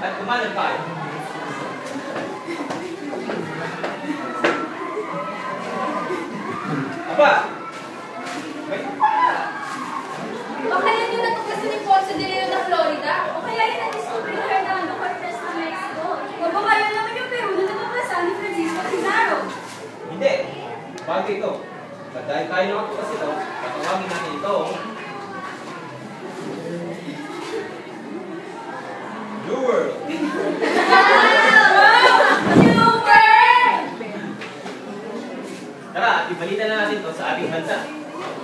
at kumalag tayo. Aba! Baka yan yung natuklasan ni Ponce de Leon na Florida? O kaya yan na-discover ni Hernando Cortez na Mexico? O baka yan naman yung Peru na natuklasan ni Francisco Pizarro? Hindi. Bago ito. Dahil tayo nakatukas ito, tatawagin natin ito New World. New World! Tara, ibalita na natin ito sa ating bansa.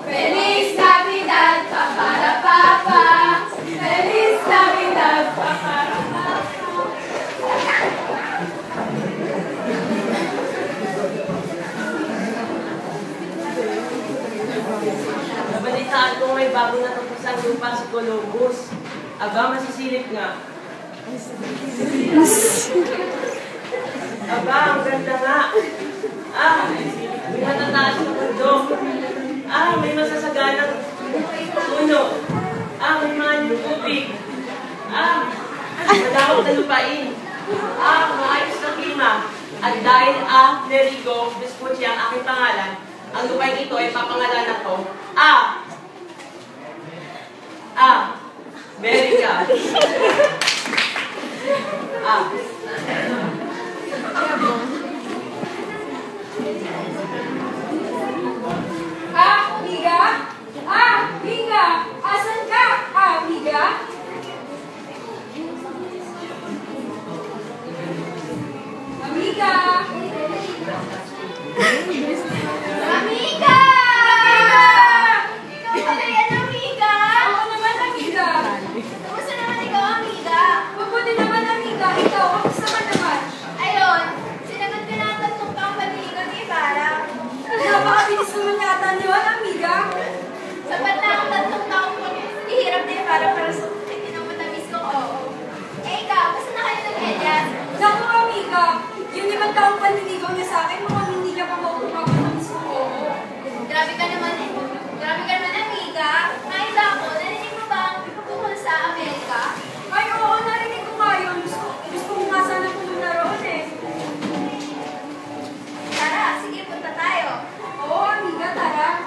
Feliz Navidad, paparapapa! Feliz Navidad, paparapapa! Nabalitaan ko may bago na tapusang lupa si Columbus. Aba, masisilip nga. Aba, ang ganda nga. May matataas na mundo. May masasaganang puno. May mga tubig. Malawak na lupain. Maayos na klima. At dahil Nerico Vespucci ang aking pangalan, ang lupain ito ay papangalanan ko America. Amiga? Amiga? Asan ka, amiga? Amiga? Amiga! Ikaw pala yan, amiga? Oo naman, amiga. Kumusta naman ikaw, amiga? Mabuti naman, amiga. Ikaw, kamusta ka naman? Ayun, sinagot ko na ang tatlong taong paniligan ni Ibarra. Napakabilis naman yata niyon, amiga. Sapat na ang tatlong taong ihirap ni Ibarra para sa hindi naman na-miss ko, oo. Ikaw, basta na kayo nag-edyan? Naku, amiga. Yung 5 taong panliligaw niya sa akin, mukhang hindi niya pa mauupa ko na mismo ko. Grabe ka naman eh. Grabe ka naman, amiga. Ngayon ako, narinig mo ba ang tungkol sa Amerika? Ay, oo, narinig ko nga yun. Gusto ko nga sana pumunta roon eh. Tara, sige, punta tayo. Oo, amiga, tara.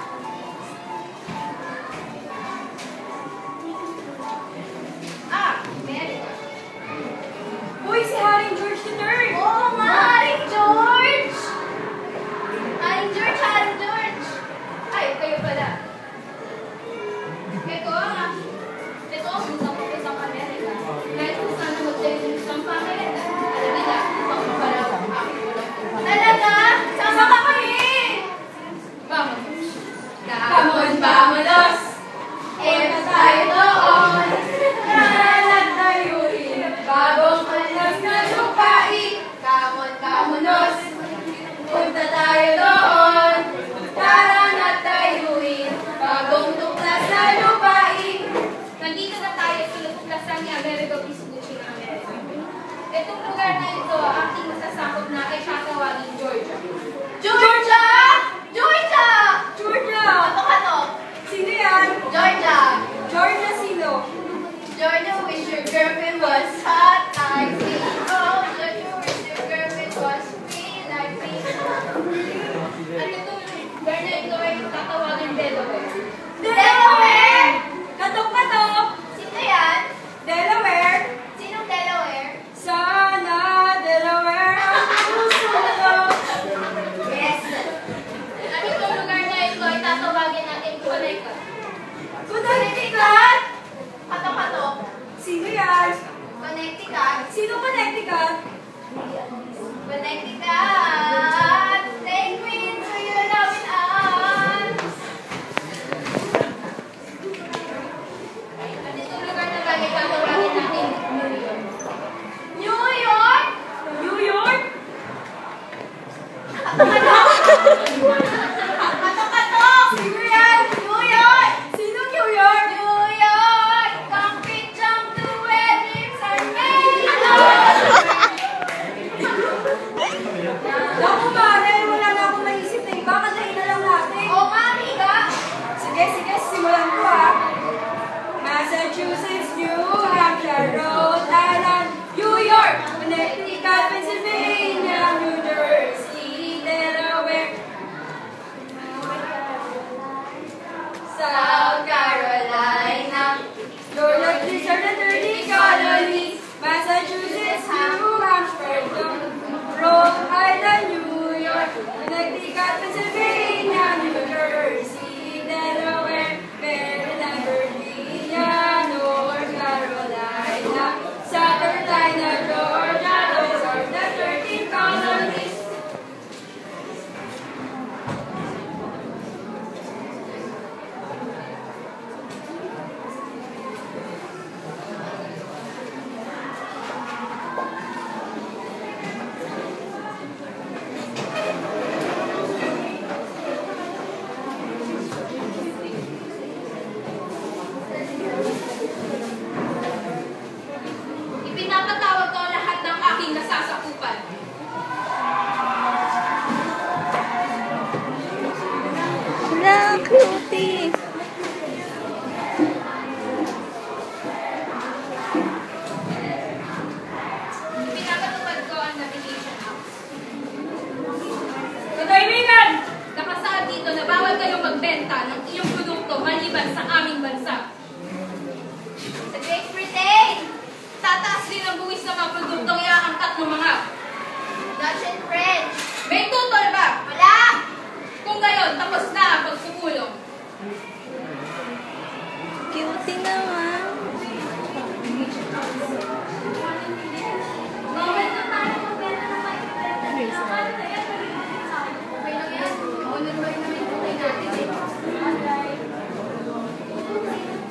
Amerika. Uy, si Haring George III! Oo nga, Haring George! Haring George, Haring George! Ay, kayo pala. Ito ang isang isang Amerika. Dahil kung sana mag-check yung isang Amerika, alam nila, ito pala ang aking walang tuwa. Talaga? Sama ka kami! Vamos! Vámonos! Tayo doon! Nagdayuin, bagong alas na lupain, magbenta ng iyong produkto maliban sa aming bansa. Sa Great Britain, tataas din ang buwis ng mga produktong iaangkat ng mga Dutch and French. May tutol ba? Wala! Kung gayon, tapos na ang pagsukulong. Cute naman. Bawal na tayo magbenta ng mga ibenta nila. Ano na yan? Okay lang yan. Maunod ba naman yung buhay natin eh.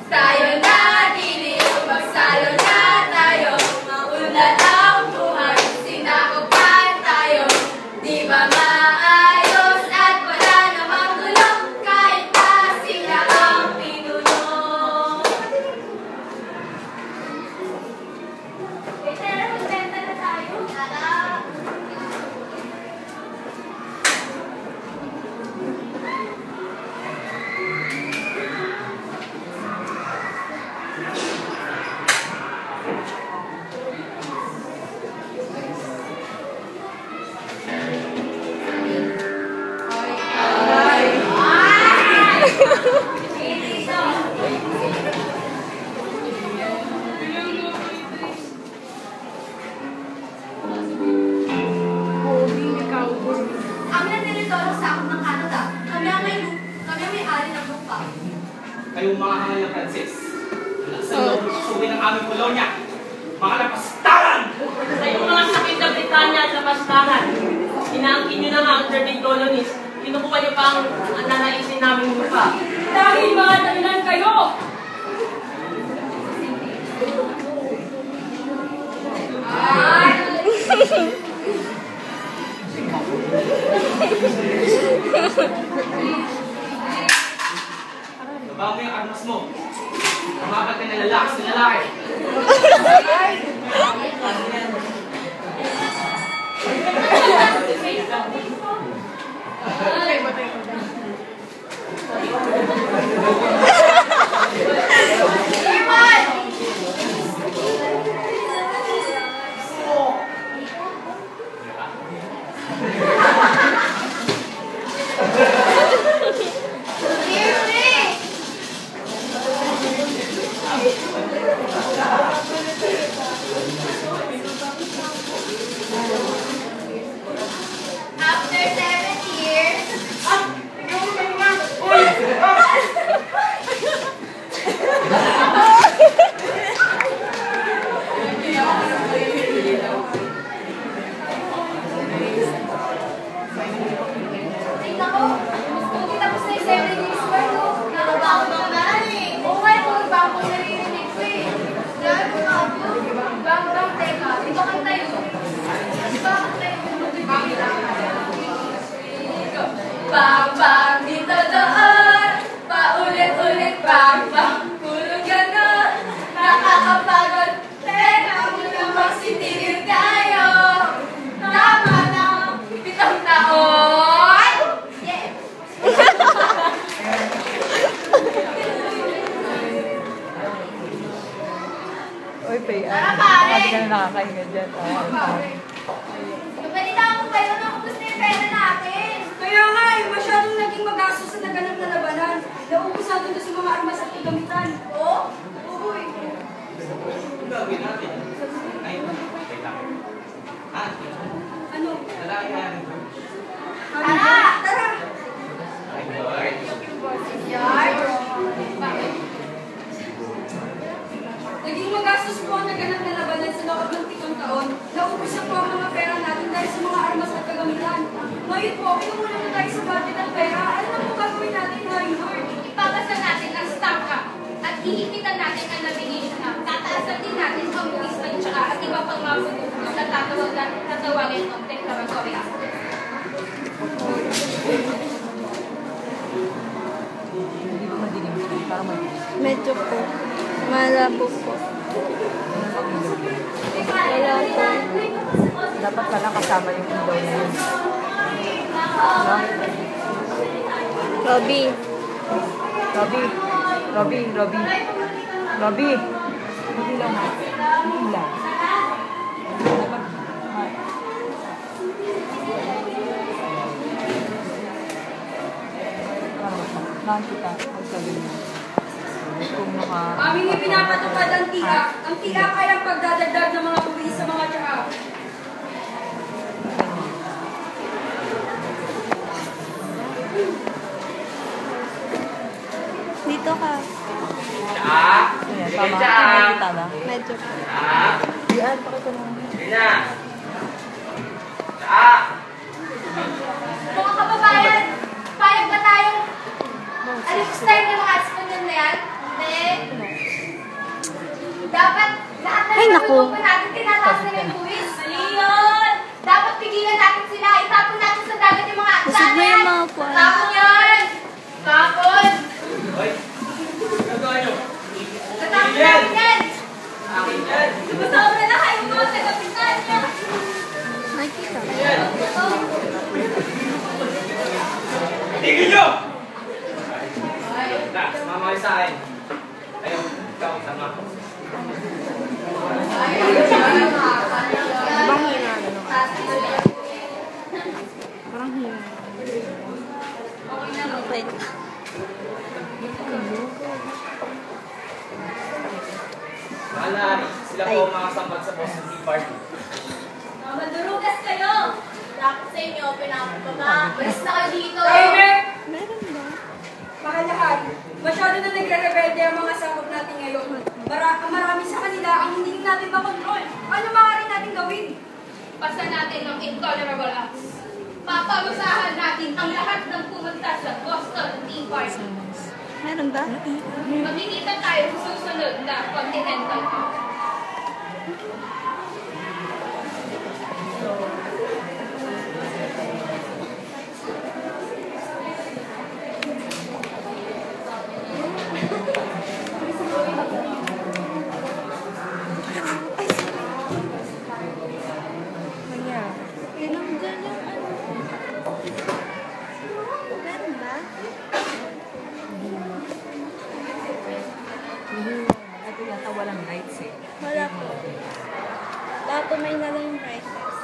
Tayo na, diniyo, magsalo na tayo. Maunlad ang buhay, sinakopan tayo. Di ba maayos at wala namang gulong kahit na sila ang pinuno. Okay, tara, magbenta na tayo. Tara. Kami na nilitoro sa akong ng Canada. Kami ang may-ari ng lupa. Kayong mga hangal ng Francis. Sa loob susuwi ng aming kolonya. Mga lapastaran! Sa iyong mga sakit na Britanya at lapastangan, inaangkin nyo na nga ang 13 colonies. Kinukuha nyo pa ang nanaisin namin lupa. Dahil mga dahilan kayo! Baba mo yung armas mo. Umapat ka na lalakas na lalaki. After 7 years, tingnan ko, kung tapos na yung 7 years worth, no? Nakatakot na naman eh. Oo nga, kung bago naririnig ko eh. Dahil ko na ako. Bang, teka. Dito kayo tayo. Bakit tayo? Bang, dito doon. Paulit-ulit, bang, kulong ganon. Nakakapagod. Teka, muna magsitigil tayo. Tama na, 7 taon. Yeah. Uy, Pay, Tara, pare. Hindi ka na nakakahinga dyan. Nabalita ko kayo na ubus na yung pera natin. Kaya nga eh, masyadong naging magastos sa naganap na labanan. Naubos natin doon sa mga armas at kagamitan. Oo? Oo eh. Ang gagawin natin. Ay, wait lang. Ano? Lalaki na rin. Tara! Tara! Ay, Lord. Yard? Bakit? Naging magastos po ang naganap na labanan sa loob ng 7 taon. Naubos na po ang mga pera natin dahil sa mga armas at kagamitan. Ngayon po, kinumula na tayo sa budget ng pera. Ano na po gagawin natin, High Lord? Ipapasa natin ang stamp cap at ihipitan natin ang navigation app. Tataasan din natin ang equipment tsaka at iba pang mga produkto na tatawagin ng declaratory act. Hindi ba madilim? Parang madilim. Medyo po. Malabo po. Wala po. Dapat pala kasama yung ilaw na yun. No? Robby. Robby. Yung ilaw mo. Yung ilaw. Parang nakikita pag sabi mo. Kung naka... Aming ipinapatupad ang tiyak ay ang pagdadagdag ng mga buwis sa mga tiyaka. Dito ka. Tsak! Ayan, Sige, tama. tsak! Nakikita ba? Medyo. Tsak! Yan, pakita mo. Sige na! Tsak! Mga kababayan, payag ba tayong style ng mga asponyan na yan? Hindi. Dapat lahat na Ay, naku. natutupan natin, tinataas na yung buwis. Mali yun! Dapat pigilan natin sila, itapon natin sa dagat yung mga Busog na yung mga puwan. Tapon yun! Tapon! Hoy! Nagawa nyo! Tatapon natin yan! Akin yan! Sumasobra na kayo mga tagapitan niya! Nakikita. Yan! Tigil nyo! Na, sumama kayo sa akin. Ayun, ikaw, sama. Ibang hina. Parang hina. Wait. Mahal na Ari, sila po ang mga sambat sa Boston Tea Party. Madurugas kayo! Dapat sa inyo, pinapababa. Balis na kayo dito! Meron ba? Mahalahan, masyado na nagre-rebelde ang mga sakop natin ngayon. Marami sa kanila ang hindi natin makontrol. Ano maaari natin gawin? Pasa natin ang intolerable acts. Papalusahan natin ang lahat ng pumunta sa Boston Tea Party. Meron ba? Magkikita tayo sa susunod na Continental Park. Tinanggal yung ano. Meron ba? Ito yata walang lights eh. Wala po. Lahat may na lang yung brightness.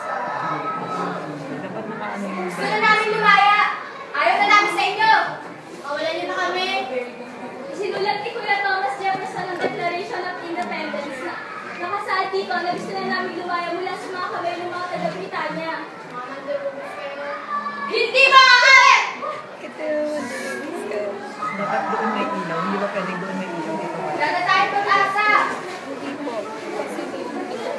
Dapat nakaano yung Gusto na namin lumaya! Ayaw na namin sa inyo! Mawalan niyo na kami! Sinulat ni Kuya Thomas Jefferson ang Declaration of Independence na nakasaad dito na gusto na namin lumaya mula sa mga kamay ng mga taga-Britanya. Mga mandurugas kayo. Hindi maaari! Kita yung dapat doon may ilaw. Hindi ba pwedeng doon may ilaw dito? Wala na tayong pag-asa! hindi po. Kasi ito po yung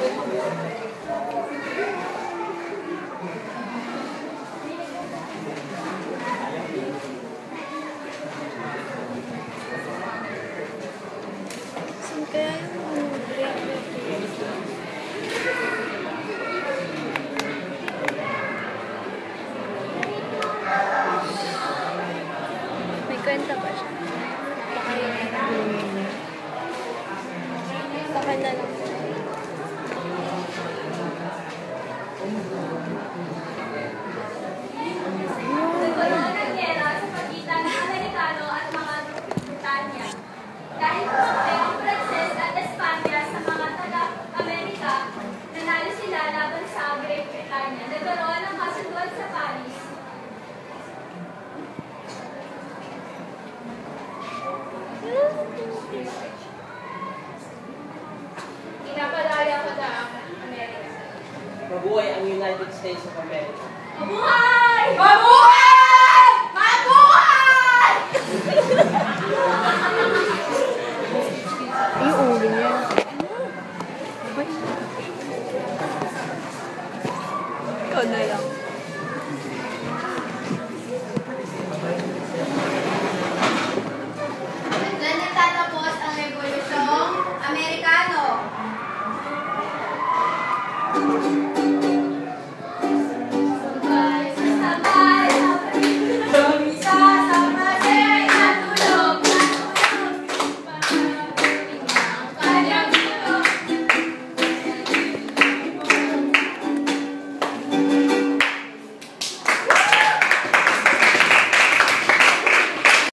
saan kaya yung break? May kwenta ba siya? Sa kanya lang. Nagkaroon ng gera sa pagitan ng Amerikano at mga Britanya. Dahil pumakte ang Pranses at Espanya sa mga taga-Amerika, nanalo sila laban sa Great Britannia. Nagkaroon ng kasunduan sa Paris. Inapalaya ko na ang Amerika. Mabuhay ang United States of America. Mabuhay! Mabuhay! Mabuhay! Yung ulo niya. Ikaw na lang.